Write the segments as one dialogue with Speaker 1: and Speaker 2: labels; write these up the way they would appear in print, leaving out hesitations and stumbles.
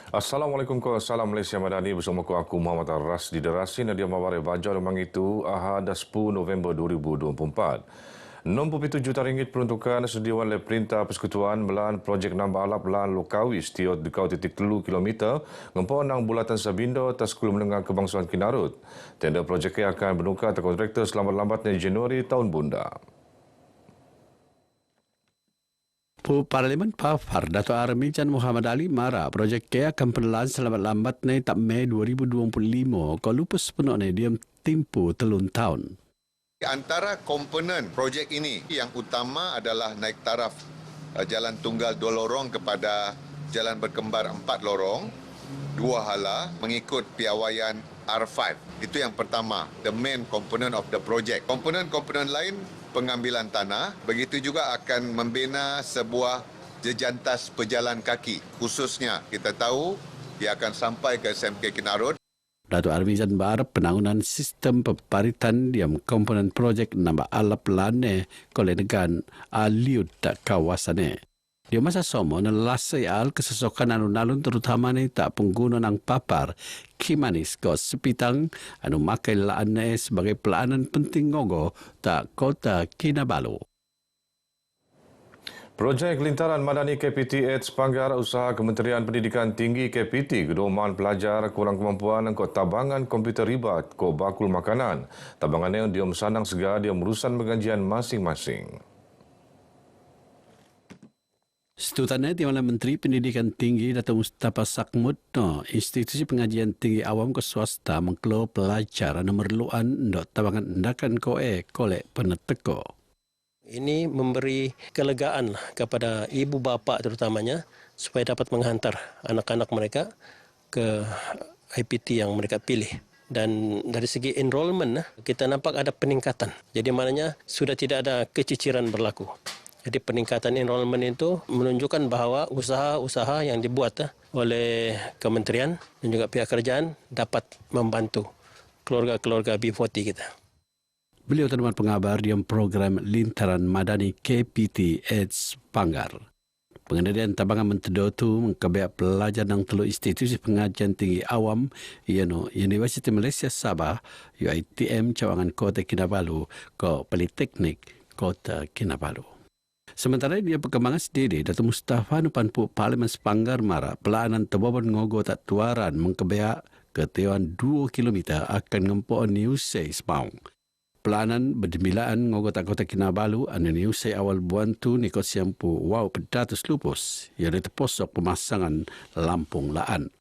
Speaker 1: Assalamualaikum salam Malaysia Madani bersama aku Muhammad Ar-Ras di Derasi Nadia Mawari Bajar memang itu Ahad 10 November 2024. RM67 juta peruntukan sediawan oleh Perintah Persekutuan melan projek nambah alap lan Lokawis tiot dekau titik telu kilometer ngempau nang bulatan Sabindo atas Sekolah Menengah Kebangsaan Kinarut. Tender projek akan bertukar ke kontraktor selambat-lambatnya Januari tahun bunda.
Speaker 2: Parlimen Pafar Dato' Armijan Muhammad Ali Mara projek ke akan perlahan selamat-lambat ni tak Mei 2025 kalau lupus penuh ni dia tempoh telun tahun.
Speaker 3: Antara komponen projek ini yang utama adalah naik taraf jalan tunggal 2 lorong kepada jalan berkembar 4 lorong, 2 hala mengikut piawaian R5. Itu yang pertama, the main component of the project. Komponen-komponen lain pengambilan tanah, begitu juga akan membina sebuah jejantas pejalan kaki. Khususnya kita tahu dia akan sampai ke SMK Kinarut.
Speaker 2: Dato' Armijan berharap penangunan sistem peparitan diam komponen projek nambah alap lane kolenegan aliut tak kawasan. Dia masa somo nalasay al kesesokan alun-alun terutama ni tak pengguna ng papar kimanis ko sepitang anu makai laan sebagai pelaanan penting ngogo tak kota Kinabalu.
Speaker 1: Projek Lintaran Madani KPT Aids Panggar Usaha Kementerian Pendidikan Tinggi KPT gedoman pelajar kurang kemampuan ko tabangan komputer ribat ko bakul makanan. Tabangannya dia sanang segala dia merusan pengajian masing-masing.
Speaker 2: Setutannya Timbalan Menteri Pendidikan Tinggi Dato' Mustafa Sakmud institusi pengajian tinggi awam ke swasta mengkelo pelajar memerluan ndok tabangan endakan kolek peneteko.
Speaker 4: Ini memberi kelegaan kepada ibu bapa terutamanya supaya dapat menghantar anak-anak mereka ke IPT yang mereka pilih. Dan dari segi enrollment kita nampak ada peningkatan. Jadi maknanya sudah tidak ada keciciran berlaku. Jadi peningkatan enrollment itu menunjukkan bahawa usaha-usaha yang dibuat oleh kementerian dan juga pihak kerajaan dapat membantu keluarga-keluarga B40 kita.
Speaker 2: Beliau teman pengabar di program Lintaran Madani KPT Aids Panggar. Pengendalian tabangan mentedotu mengkebaya pelajar yang telu institusi pengajian tinggi awam Universiti Malaysia Sabah UiTM Cawangan Kota Kinabalu ke Politeknik Kota Kinabalu. Sementara dia perkembangan sendiri, Dato' Mustafa Nupanpu Parlimen Sepanggar Mara pelaanan teboban ngogo tak tuaran mengkebaya ketewan 2 km akan ngempok New Say Semaung. Pelaanan berdemilaan ngogo tak Kota Kinabalu anu New Say awal buantu nikot siampu wow pedatus lupus yang terposok pemasangan lampung laan.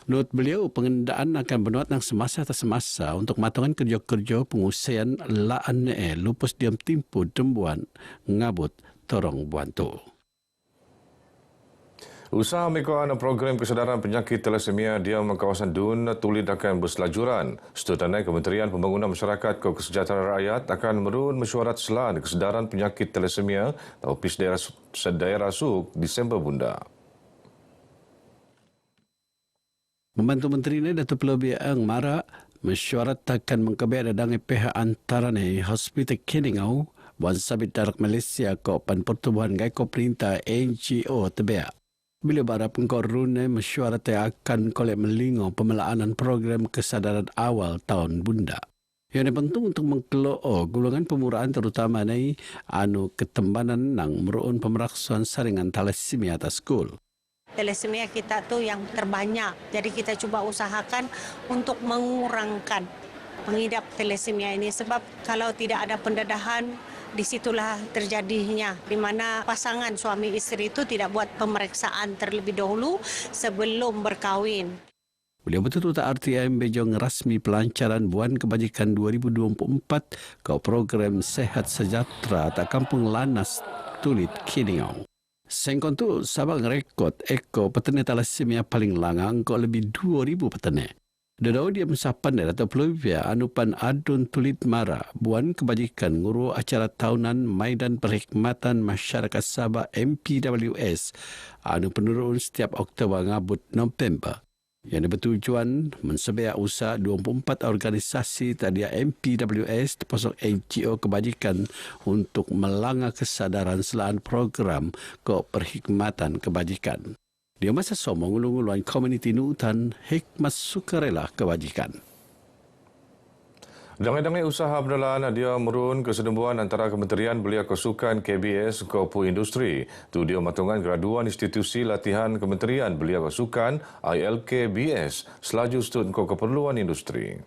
Speaker 2: Menurut beliau, pengendaan akan benuat nang semasa atas semasa untuk matungan kerja-kerja pengusian laan lupus diam timpu dembuan ngabut torong buantu.
Speaker 1: Usaha mengikuti program kesedaran penyakit thalassemia di kawasan Dun Tulid akan berselajuran. Setutannya Kementerian Pembangunan Masyarakat ke Kesejahteraan Rakyat akan merun mesyuarat selan kesedaran penyakit thalassemia atau PIS daerah Suk Disember bunda.
Speaker 2: Membantu Menteri ini Dato' Pelobi Ang Mara mesyuarat akan mengkebaya dadangi pihak antaranya Hospital Kiningau Buan Sabit Darat Malaysia Kopan Pertubuhan Gaiko Perintah NGO Tebea. Bila berharap pengkorune mesyuarat akan kolek melingau pemelaanan program kesadaran awal tahun bunda. Yang penting untuk mengkeloo golongan pemuraan terutama ni anu ketembanan nang meruun pemeraksuan saringan thalassemia atas skul.
Speaker 5: Thalassemia kita tu yang terbanyak. Jadi kita cuba usahakan untuk mengurangkan pengidap thalassemia ini sebab kalau tidak ada pendedahan disitulah terjadinya di mana pasangan suami isteri itu tidak buat pemeriksaan terlebih dahulu sebelum berkahwin.
Speaker 2: Beliau betul tak RTM bejong rasmi pelancaran Buan Kebajikan 2024 ke program Sehat Sejahtera tak Kampung Lanas Tulid Kiningau. Sengkon tu Sabang rekod eko petani thalassemia paling langang kau lebih 2,000 petani. Dedau dia mensapan Dato' Peluvia Anupan Adun Tulid Mara Buan Kebajikan nguru acara tahunan Maidan Perkhidmatan Masyarakat Sabah MPWS anu penurun setiap Oktober ngabut November. Yang bertujuan mensebiak usaha 24 organisasi tadi MPWS termasuk NGO kebajikan untuk melanggar kesadaran selaan program ke perkhidmatan kebajikan. Dia masa somong ulung-ulungan komuniti nuutan hikmat sukarela kebajikan.
Speaker 1: Dangai-dangai usaha berdalan dia merun kesedembuhan antara Kementerian Belia Kesukan KBS Kopu Industri. Tu dia matungan graduan institusi latihan Kementerian Belia Kesukan ILKBS selaju stun ko keperluan industri.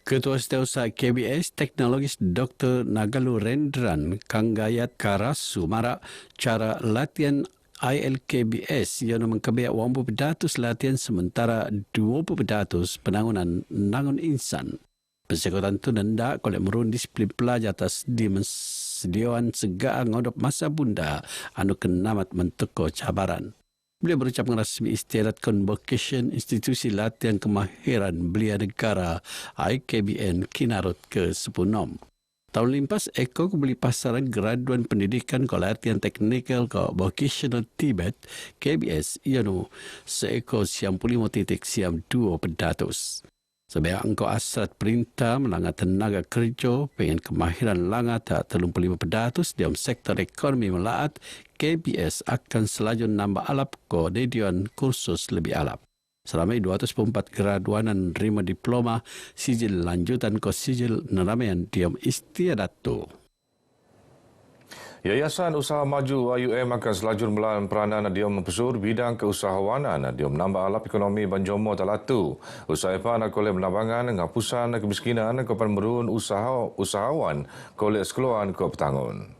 Speaker 2: Ketua Setiausaha KBS Teknologis Dr. Nagalu Rendran Kanggayat Karasu marak cara latihan ILKBS yang mengkebiak 20 pedatus latihan sementara 20 pedatus penangunan nangun insan. Persekutuan itu nendak kolek merun disiplin pelajar atas di sediaan segaan ngodop masa bunda anu kenamat menteko cabaran. Beliau berucap rasmi istiadat Convocation Institusi Latihan Kemahiran Belia Negara IKBN Kinarut ke-10. Tahun limpas, Eko beli pasaran graduan pendidikan ke latihan teknikal ke vocational Tibet KBS ianu seeko siam 5 titik siam 2 pedatus. Sebagai engkau asrat perintah melanggar tenaga kerja pengen kemahiran langgar tak 35 pedatus dalam sektor ekonomi melaat, KBS akan selaju nambah alap ke dedian kursus lebih alap. Selama 204 graduanan nerima diploma sijil lanjutan ke sijil neramaian diam istiadat tu.
Speaker 1: Yayasan Usaha Maju IUM akan selajur melawan peranan dia mempesur bidang keusahawanan dia menambah alap ekonomi Banjomo Talatu. Usaha pan kolej menabangan ngapusan kemiskinan kepada merun usahawan kolej sekeluan ke petangun.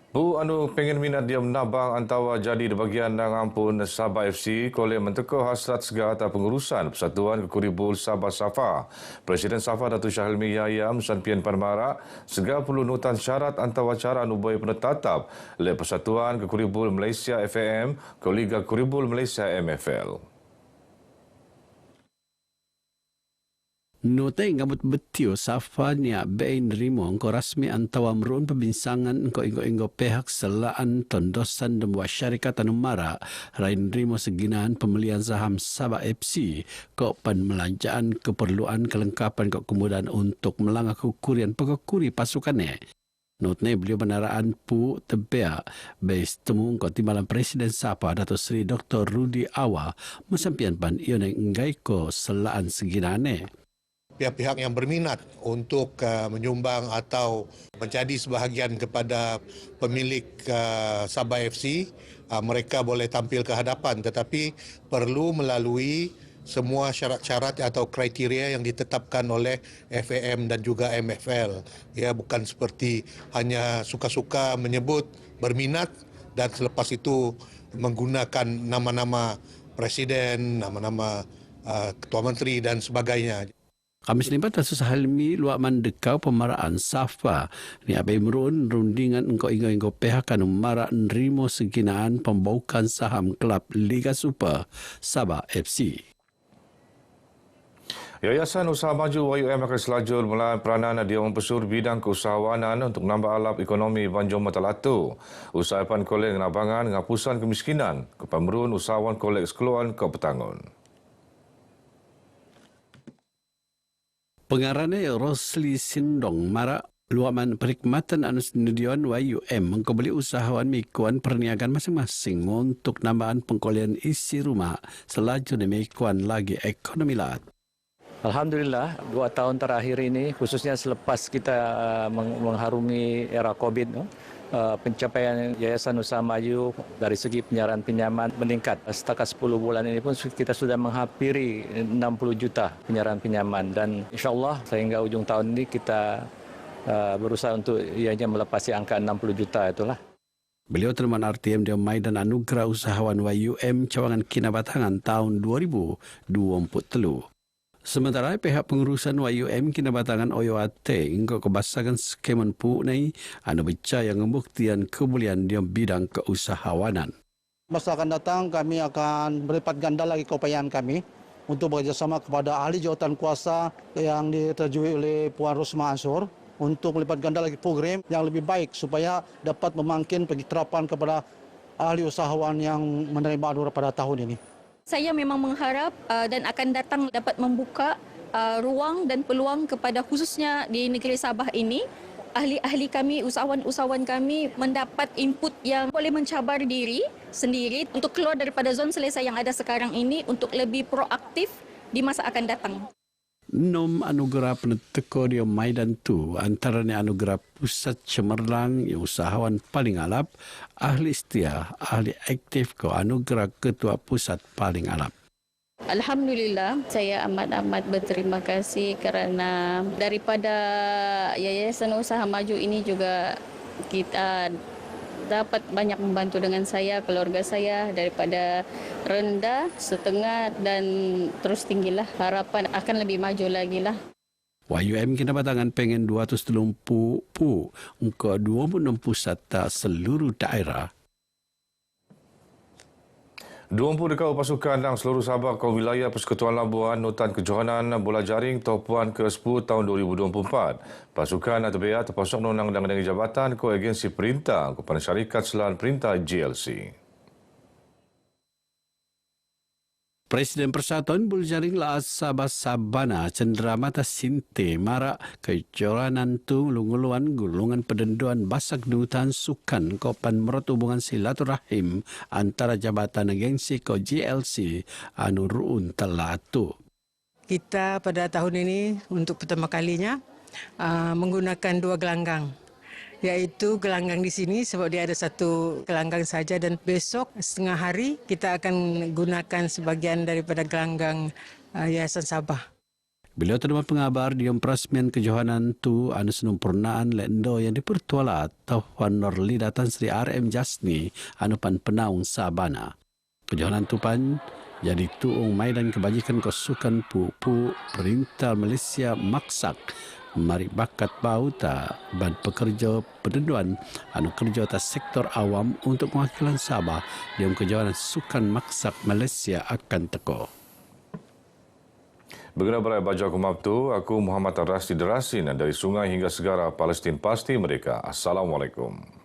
Speaker 1: Bu anu pengen minat dia menabang antawa jadi di bagian nang ampun Sabah FC kolej menteko hasrat segala pengurusan Persatuan Kekuribul Sabah Safa. Presiden Safa Datuk Syahelmi Yahya Musanpian Parmara segala perlu nutan syarat antawa cara anu boleh penetatap oleh Persatuan Kekuribul Malaysia FAM ke Liga Kuribul Malaysia MFL.
Speaker 2: Notai ngabut betio safanya bein rimo engko rasmi antawa merun pembinsangan engko inggo pihak selaan tondosan dan syarikat anumara rain rimo seginaan pembelian saham Sabah FC kok pan melanjaan keperluan kelengkapan kok kemudahan untuk melanggar kekurian pekekuri pasukannya. Notnya beliau benaraan pu tebea base temu kok timbalan Presiden Sabah Datuk Seri Dr. Rudi Awa mesampian pan ione enggai ko selaan seginane.
Speaker 6: Pihak-pihak yang berminat untuk menyumbang atau menjadi sebahagian kepada pemilik Sabah FC, mereka boleh tampil ke hadapan tetapi perlu melalui semua syarat-syarat atau kriteria yang ditetapkan oleh FAM dan juga MFL. Ya, bukan seperti hanya suka-suka menyebut berminat dan selepas itu menggunakan nama-nama presiden, nama-nama ketua menteri dan sebagainya.
Speaker 2: Kamis limpat Datuk Syahelmi luak mandekau pemaraan Safa ni abai merun rundingan engkau inggo pihak anu marak nerimo seginaan pembaukan saham kelab Liga Super Sabah FC.
Speaker 1: Yayasan Usaha Maju IUM akan selajur melawan peranan dia mempesur bidang keusahawanan untuk menambah alap ekonomi Banjomo Talatu. Usaha pan kolej nabangan ngapusan kemiskinan kepada merun usahawan kolej sekeluan ke petangun.
Speaker 2: Pengarane Rosli Sindong marak luaman perkhidmatan anu sendirian YUM mengkobeli usahawan mikuan perniagaan masing-masing untuk nambahan pengkolean isi rumah selaju demikian lagi ekonomi laat.
Speaker 7: Alhamdulillah, 2 tahun terakhir ini khususnya selepas kita mengharungi era COVID, pencapaian Yayasan Usaha Maju dari segi penyerahan pinjaman meningkat. Setakat 10 bulan ini pun kita sudah menghampiri 60 juta penyerahan pinjaman dan insyaAllah sehingga ujung tahun ini kita berusaha untuk ianya melepasi angka 60 juta itulah.
Speaker 2: Beliau terima RTM di Maidan Anugerah Usahawan YUM Cawangan Kinabatangan tahun 2023. Sementara pihak pengurusan YUM Kinabatangan Oyoate ingko kebasakan skeman pu nai anu percaya pembuktian kemuliaan di bidang keusahawanan.
Speaker 8: Masa akan datang kami akan berlipat ganda lagi keupayaan kami untuk bekerjasama kepada ahli jawatan kuasa yang diterjui oleh Puan Rosma Ansor untuk melipat ganda lagi program yang lebih baik supaya dapat memangkin pengeterapan kepada ahli usahawan yang menerima anugerah pada tahun ini.
Speaker 9: Saya memang mengharap dan akan datang dapat membuka ruang dan peluang kepada khususnya di negeri Sabah ini, ahli-ahli kami, usahawan-usahawan kami mendapat input yang boleh mencabar diri sendiri untuk keluar daripada zon selesa yang ada sekarang ini untuk lebih proaktif di masa akan datang.
Speaker 2: 6 anugerah peneteko di Maidan tu antaranya anugerah Pusat Cemerlang yang usahawan paling alap, ahli setia, ahli aktif ke anugerah Ketua Pusat paling alap.
Speaker 9: Alhamdulillah, saya amat-amat berterima kasih kerana daripada Yayasan Usaha Maju ini juga kita dapat banyak membantu dengan saya, keluarga saya daripada rendah, setengah dan terus tinggilah. Harapan akan lebih maju lagi lah.
Speaker 2: YUM Kinabatangan pengen 230 ke 26 pusat seluruh daerah.
Speaker 1: 20 dekau pasukan dan seluruh Sabah kaum wilayah Persekutuan Labuan Notan Kejohanan Bola Jaring Topuan ke-10 tahun 2024. Pasukan ATBA terpasok nonang dengan jabatan ko agensi perintah kepada syarikat selan perintah GLC.
Speaker 2: Presiden Persatuan Bola Jaring La Sabah Sabana Cenderamata Sinte Marak kejoranan tu lunguluan gulungan pendenduan basak dutan sukan kopan merot hubungan silaturahim antara jabatan agensi ko GLC anu ruun telatu.
Speaker 10: Kita pada tahun ini untuk pertama kalinya menggunakan 2 gelanggang. Iaitu gelanggang di sini sebab dia ada 1 gelanggang saja dan besok setengah hari kita akan gunakan sebahagian daripada gelanggang Yayasan Sabah.
Speaker 2: Beliau terima pengabar di Presmen Kejohanan tu anu sempurnaan lendo yang dipertuala Tuan Norlida Tan Sri RM Jasni anu pan penaung Sabana. Kejohanan tu pan jadi tuung Maidan Kebajikan Kosukan Pupu Perintah Malaysia Maksak mari bakat bauta ban pekerja pendenduan anu kerja atas sektor awam untuk mewakilkan Sabah di kejohanan sukan Maksak Malaysia akan teko.
Speaker 1: Berguna berai baju aku mabtu, aku Muhammad Ar-Rasdi Derasin dari sungai hingga segara Palestin pasti mereka. Assalamualaikum.